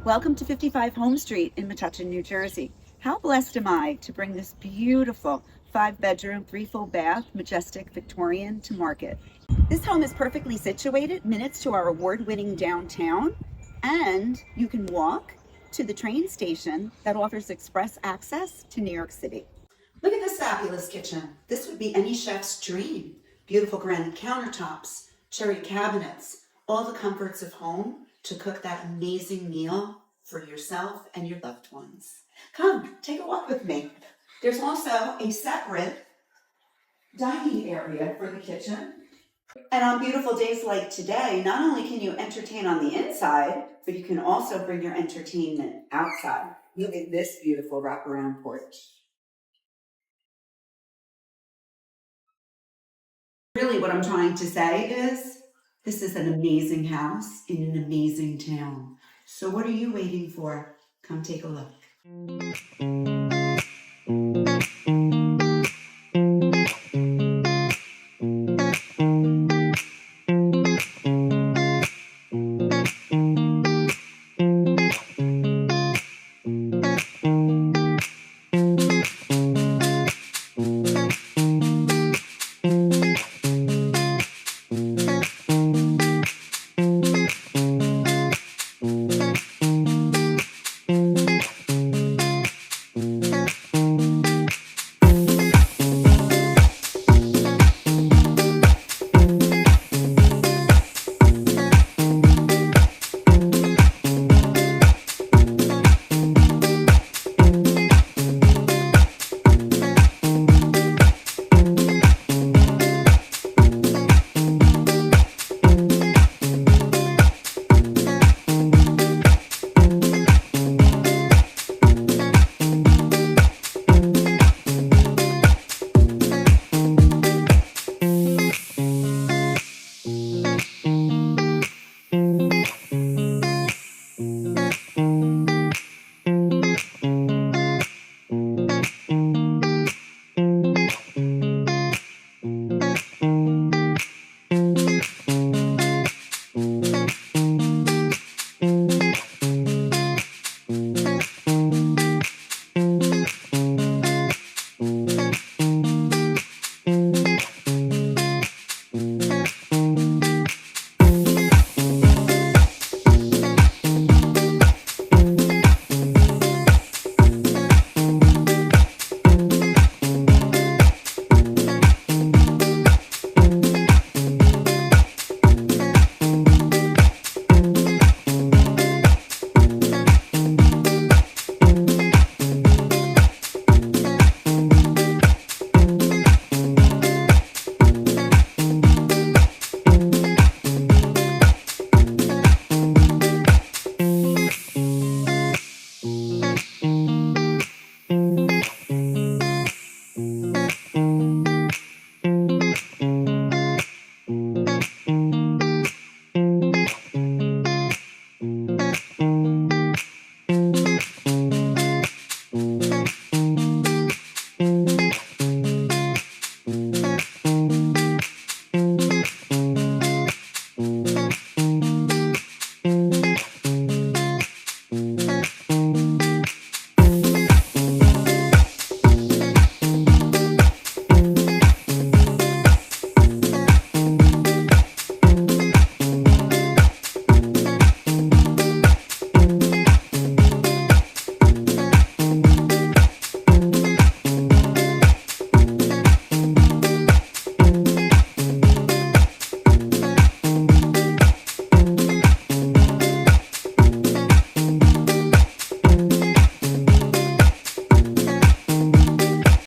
Welcome to 55 Home Street in Metuchen, New Jersey. How blessed am I to bring this beautiful 5-bedroom, 3 full bath, majestic Victorian to market. This home is perfectly situated, minutes to our award-winning downtown, and you can walk to the train station that offers express access to New York City. Look at this fabulous kitchen. This would be any chef's dream. Beautiful granite countertops, cherry cabinets, all the comforts of home to cook that amazing meal for yourself and your loved ones. Come, take a walk with me. There's also a separate dining area for the kitchen. And on beautiful days like today, not only can you entertain on the inside, but you can also bring your entertainment outside. Look at this beautiful wraparound porch. Really what I'm trying to say is, this is an amazing house in an amazing town. So what are you waiting for? Come take a look.